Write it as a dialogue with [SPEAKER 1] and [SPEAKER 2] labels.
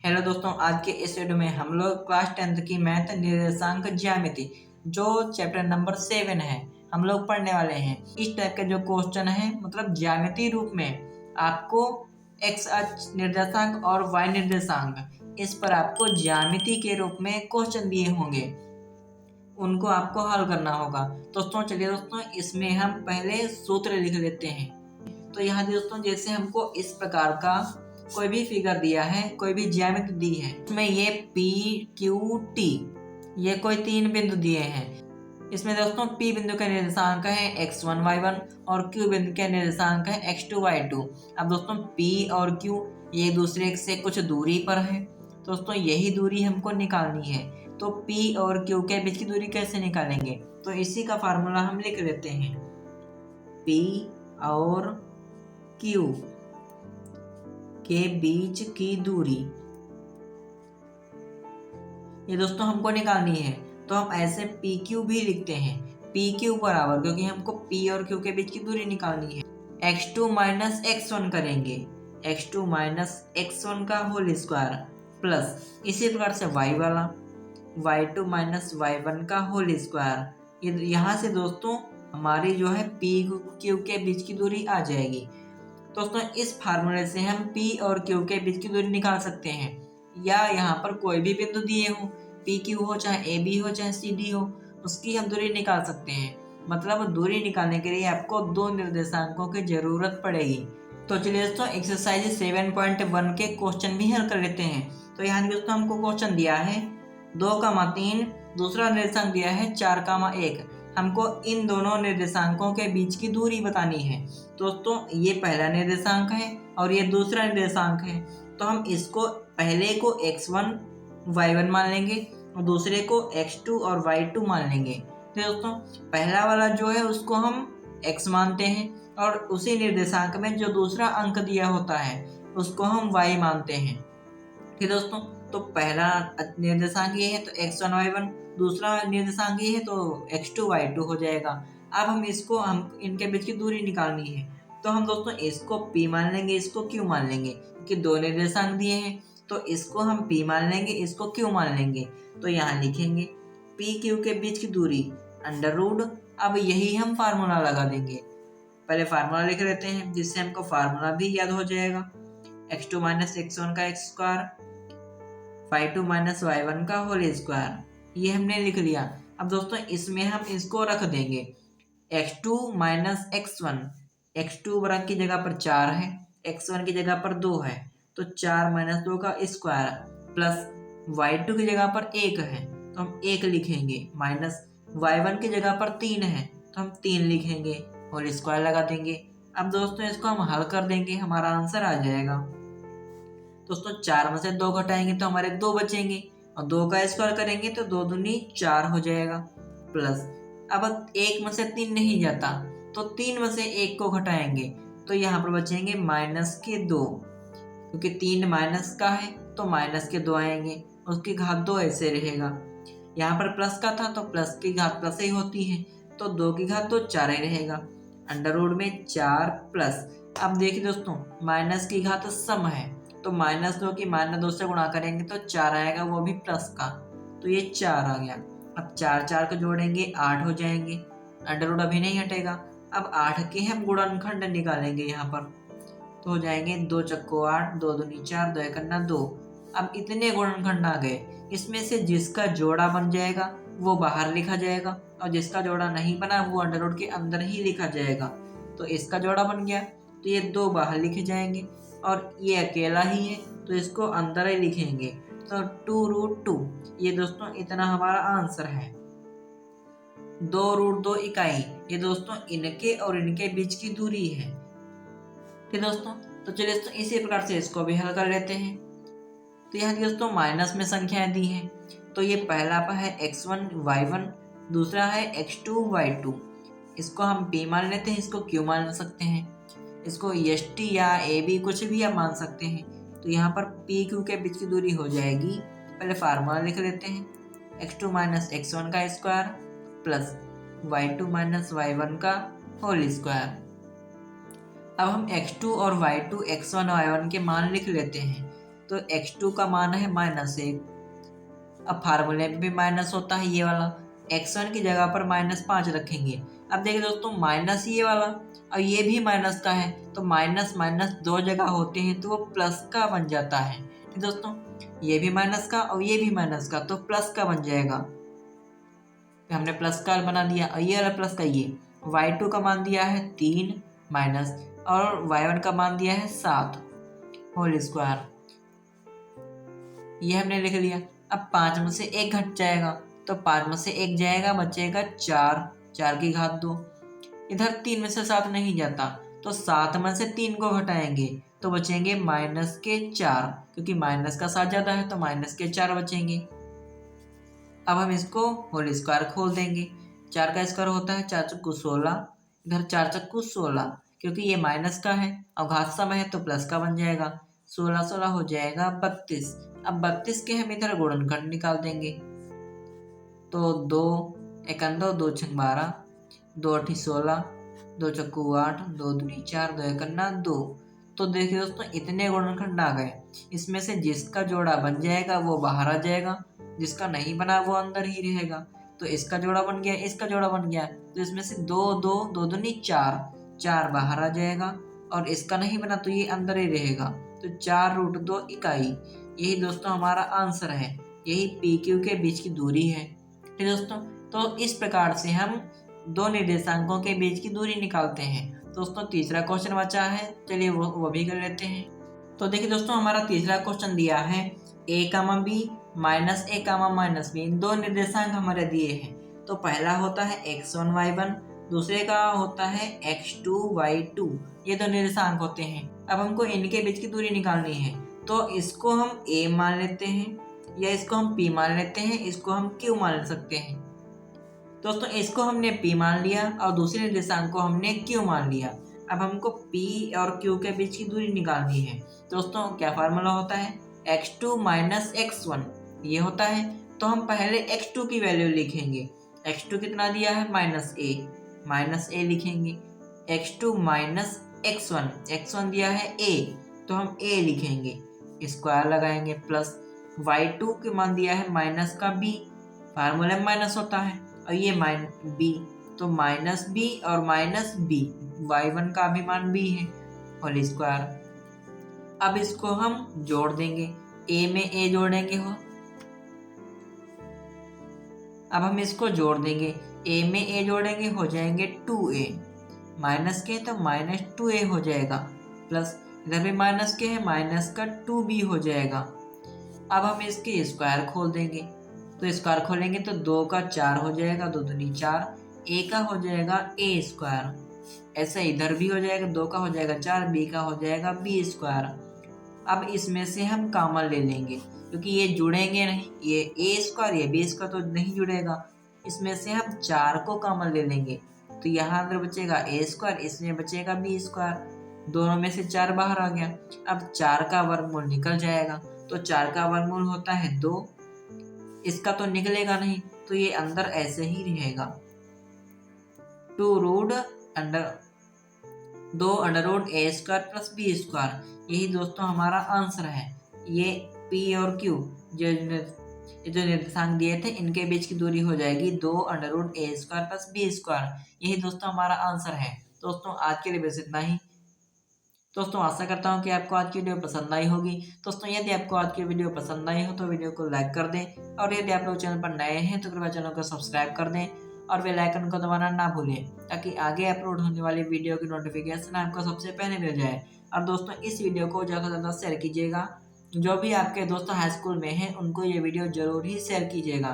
[SPEAKER 1] Hello दोस्तों, आज के इस वीडियो में हम लोग क्लास 10th की मैथ निर्देशांक ज्यामिति जो चैप्टर नंबर 7 है हम लोग पढ़ने वाले हैं। इस टाइप के जो क्वेश्चन है मतलब ज्यामिति रूप में आपको एक्स अक्ष निर्देशांक और वाई निर्देशांक इस पर आपको ज्यामिति के रूप में क्वेश्चन दिए होंगे, उनको आपको हल करना होगा। दोस्तों चलिए दोस्तों, इसमें हम पहले सूत्र लिख लेते हैं। तो यहाँ दोस्तों जैसे हमको इस प्रकार का कोई भी फिगर दिया है, कोई भी ज्यामिति दी है, इसमें ये पी क्यू टी ये कोई 3 बिंदु दिए हैं। इसमें दोस्तों P बिंदु का निर्देशांक है x1 y1 और Q बिंदु का निर्देशांक है x2 y2। अब दोस्तों P और Q ये दूसरे से कुछ दूरी पर है। दोस्तों यही दूरी हमको निकालनी है, तो P और Q के बीच की दूरी कैसे निकालेंगे, तो इसी का फार्मूला हम लिख लेते हैं। P और Q के बीच की दूरी ये दोस्तों हमको निकालनी है, तो हम ऐसे पी क्यू भी लिखते हैं। पी क्यू बराबर, क्योंकि हमको पी और क्यू के बीच की दूरी निकालनी है, x2 माइनस x1 करेंगे, x2 माइनस x1 का होल स्क्वायर प्लस इसी प्रकार से y वाला y2 माइनस y1 का होल स्क्वायर। ये यहाँ से दोस्तों हमारी जो है पी क्यू के बीच की दूरी आ जाएगी। दोस्तों इस फार्मूले से हम P और Q के बीच की दूरी निकाल सकते हैं, या यहाँ पर कोई भी बिंदु दिए हो, PQ हो चाहे AB हो चाहे CD हो, उसकी हम दूरी निकाल सकते हैं। मतलब दूरी निकालने के लिए आपको 2 निर्देशांकों की जरूरत पड़ेगी। तो चलिए दोस्तों एक्सरसाइज 7.1 के क्वेश्चन भी हल कर लेते हैं। तो यहाँ दोस्तों हमको क्वेश्चन दिया है 2,3, दूसरा निर्देशांक दिया है 4,1। हमको इन दोनों निर्देशांकों के बीच की दूरी बतानी है। दोस्तों ये पहला निर्देशांक है और ये दूसरा निर्देशांक है, तो हम इसको पहले को x1 y1 मान लेंगे और दूसरे को x2 और y2 मान लेंगे। तो दोस्तों पहला वाला जो है उसको हम x मानते हैं और उसी निर्देशांक में जो दूसरा अंक दिया होता है उसको हम y मानते हैं। ठीक दोस्तों, तो पहला निर्देशांक ये है तो x1 y1, दूसरा निर्देशांक ये है तो x2 y2 हो जाएगा। अब हम इनके बीच की दूरी निकालनी है, तो हम दोस्तों इसको P मान लेंगे, इसको Q मान लेंगे, क्योंकि 2 निर्देशांक दिए हैं, तो इसको हम P मान लेंगे, इसको Q मान लेंगे। तो यहाँ लिखेंगे P Q के बीच की दूरी अंडर रूट। अब यही हम फार्मूला लगा देंगे। पहले फार्मूला लिख लेते हैं जिससे हमको फार्मूला भी याद हो जाएगा। x2 माइनस x1 का x square, y2 minus y1 का होल स्क्वायर, ये हमने लिख लिया। अब दोस्तों इसमें हम इसको रख देंगे x2 माइनस x1। x2 वर्ग की जगह पर 4 है, x1 की जगह पर 2 है, तो 4 माइनस 2 का स्क्वायर प्लस y2 की जगह पर 1 है तो हम 1 लिखेंगे, माइनस y1 की जगह पर 3 है तो हम 3 लिखेंगे, होल स्क्वायर लगा देंगे। अब दोस्तों इसको हम हल कर देंगे, हमारा आंसर आ जाएगा। दोस्तों 4 में से 2 घटाएंगे तो हमारे 2 बचेंगे और 2 का स्क्वायर करेंगे तो 2 दूनी 4 हो जाएगा, प्लस अब 1 में से 3 नहीं जाता तो 3 में से 1 को घटाएंगे तो यहाँ पर बचेंगे माइनस के 2, क्योंकि 3 माइनस का है तो माइनस के 2 आएंगे, उसकी घात 2 ऐसे रहेगा। यहाँ पर प्लस का था तो प्लस की घात प्लस ही होती है, तो 2 की घात तो 4 ही रहेगा, अंडर रूट में 4 प्लस। अब देखिए दोस्तों माइनस की घात सम है, तो -2 की -2 से गुणा करेंगे तो 4 आएगा, वो भी प्लस का, तो ये 4 आ गया। अब 4 4 को जोड़ेंगे 8 हो जाएंगे, अंडर रूट अभी नहीं हटेगा। अब 8 के हम गुणनखंड निकालेंगे यहाँ पर, तो हो जाएंगे 2 चक्को 8, 2 दूनी 4, 2 एकन्ना 2। अब इतने गुणनखंड आ गए, इसमें से जिसका जोड़ा बन जाएगा वो बाहर लिखा जाएगा और जिसका जोड़ा नहीं बना वो अंडर रूट के अंदर ही लिखा जाएगा। तो इसका जोड़ा बन गया तो ये 2 बाहर लिखे जाएंगे और ये अकेला ही है तो इसको अंदर ही लिखेंगे, तो 2√2। ये दोस्तों इतना हमारा आंसर है। 2√2 इकाई ये दोस्तों इनके और इनके बीच की दूरी है। ठीक दोस्तों, तो चलिए दोस्तों इसी प्रकार से इसको भी हल कर लेते हैं। तो यहाँ दोस्तों माइनस में संख्याएं दी हैं, तो ये पहला है x1 y1, दूसरा है x2 y2। इसको हम P मान लेते हैं, इसको Q मान सकते हैं, इसको ST या AB कुछ भी आप मान सकते हैं। तो यहाँ पर PQ के बीच की दूरी हो जाएगी, पहले फार्मूला लिख लेते हैं, x2 माइनस x1 का square plus y2 minus y1 का होल स्क्वायर। अब हम x2 और y2 x1 और y1 के मान लिख लेते हैं। तो x2 का मान है -1। अब फार्मूले में भी माइनस होता है ये वाला, x1 की जगह पर -5 रखेंगे। अब देखिए दोस्तों माइनस ये वाला, अब ये भी माइनस का है, तो माइनस माइनस दो जगह होते हैं तो वो प्लस का बन जाता है। तो दोस्तों ये भी माइनस का और ये भी माइनस का, तो प्लस का बन जाएगा। हमने प्लस का बना दिया और ये वाला प्लस का ये। y2 का मान दिया है 3 माइनस, और y1 का मान दिया है 7 होल स्क्वायर। ये हमने लिख लिया। अब 5 में से 1 घट जाएगा, तो 5 में से 1 जाएगा, बचेगा 4, 4 की घात 2। इधर 3 में से 7 नहीं जाता, तो 7 में से 3 को घटाएंगे तो बचेंगे -4, क्योंकि माइनस का 7 ज़्यादा है तो -4 बचेंगे। अब हम इसको होल स्क्वायर खोल देंगे। 4 का स्क्वायर होता है 4 चक्कू 16, इधर 4 चक्कू 16, क्योंकि ये माइनस का है और घात सम है तो प्लस का बन जाएगा। 16 16 हो जाएगा 32। अब 32 के हम इधर गुणनखंड निकाल देंगे, तो 2 एकन 2, 2 छंग 12, 2 अठी 16, 2 चक्कू 8, 2 दूनी 4, 2 एकन्ना 2। तो देखिए दोस्तों इतने गुणनखंड आ गए। इसमें से जिसका जोड़ा बन जाएगा वो बाहर आ जाएगा, जिसका नहीं बना वो अंदर ही रहेगा। तो इसका जोड़ा बन गया, इसका जोड़ा बन गया, तो इसमें से 2 2, 2 दूनी 4, 4 बाहर आ जाएगा, और इसका नहीं बना तो ये अंदर ही रहेगा। तो 4√2 इकाई, यही दोस्तों हमारा आंसर है। यही PQ के बीच की दूरी है। ठीक दोस्तों, तो इस प्रकार से हम दो निर्देशांकों के बीच की दूरी निकालते हैं। दोस्तों तीसरा क्वेश्चन बचा है, चलिए वो भी कर लेते हैं। तो देखिए दोस्तों हमारा तीसरा क्वेश्चन दिया है a, b -a, -b, इन दो निर्देशांक हमारे दिए हैं। तो पहला होता है x1 y1, दूसरे का होता है x2 y2, ये दो निर्देशांक होते हैं। अब हमको इनके बीच की दूरी निकालनी है, तो इसको हम a मान लेते हैं, या इसको हम p मान लेते हैं, इसको हम q मान सकते हैं। दोस्तों इसको हमने p मान लिया और दूसरे निर्देशांक को हमने q मान लिया। अब हमको p और q के बीच की दूरी निकालनी है। दोस्तों क्या फार्मूला होता है, x2 - x1 ये होता है। तो हम पहले x2 की वैल्यू लिखेंगे। x2 कितना दिया है -a लिखेंगे। x2 - x1 दिया है a, तो हम a लिखेंगे, स्क्वायर लगाएंगे, प्लस y2 के मान दिया है माइनस का b, फार्मूला में माइनस होता है, और ये b, तो -b और -b, y1 का भी मान b है होल स्क्वायर। अब इसको हम जोड़ देंगे, a में a जोड़ेंगे हो, अब हम इसको जोड़ देंगे, a में a जोड़ेंगे हो जाएंगे 2a, माइनस के तो -2a हो जाएगा, प्लस इधर भी माइनस के है, माइनस का 2b हो जाएगा। अब हम इसके स्क्वायर खोल देंगे, तो स्क्वायर खोलेंगे तो 2 का 4 हो जाएगा, 2 दूनी 4, a का हो जाएगा a स्क्वायर, ऐसे इधर भी हो जाएगा, 2 का हो जाएगा 4, b का हो जाएगा b स्क्वायर। अब इसमें से हम कॉमन ले लेंगे, क्योंकि ये जुड़ेंगे नहीं, ये a स्क्वायर ये b स्क्वायर तो नहीं जुड़ेगा। इसमें से हम 4 को कॉमन ले लेंगे, तो यहाँ अंदर बचेगा a स्क्वायर, इसमें बचेगा b स्क्वायर, दोनों में से 4 बाहर आ गया। अब 4 का वर्गमूल निकल जाएगा, तो 4 का वर्गमूल होता है 2, इसका तो निकलेगा नहीं, तो ये अंदर ऐसे ही रहेगा, 2√a square plus b square, यही दोस्तों हमारा आंसर है। ये p और q जो निर्देशांक दिए थे इनके बीच की दूरी हो जाएगी 2√a square plus b square, यही दोस्तों हमारा आंसर है। दोस्तों आज के लिए बस इतना ही। दोस्तों आशा करता हूँ कि आपको आज की वीडियो पसंद आई होगी। दोस्तों यदि आपको आज की वीडियो पसंद आई हो तो वीडियो को लाइक कर दें, और यदि आप लोग चैनल पर नए हैं तो कृपया चैनल को सब्सक्राइब कर दें और बेल आइकन को दबाना ना भूलें, ताकि आगे अपलोड होने वाली वीडियो की नोटिफिकेशन आपको सबसे पहले मिल जाए। और दोस्तों इस वीडियो को ज़्यादा से ज़्यादा शेयर कीजिएगा, जो भी आपके दोस्त हाई स्कूल में हैं उनको ये वीडियो ज़रूर ही शेयर कीजिएगा।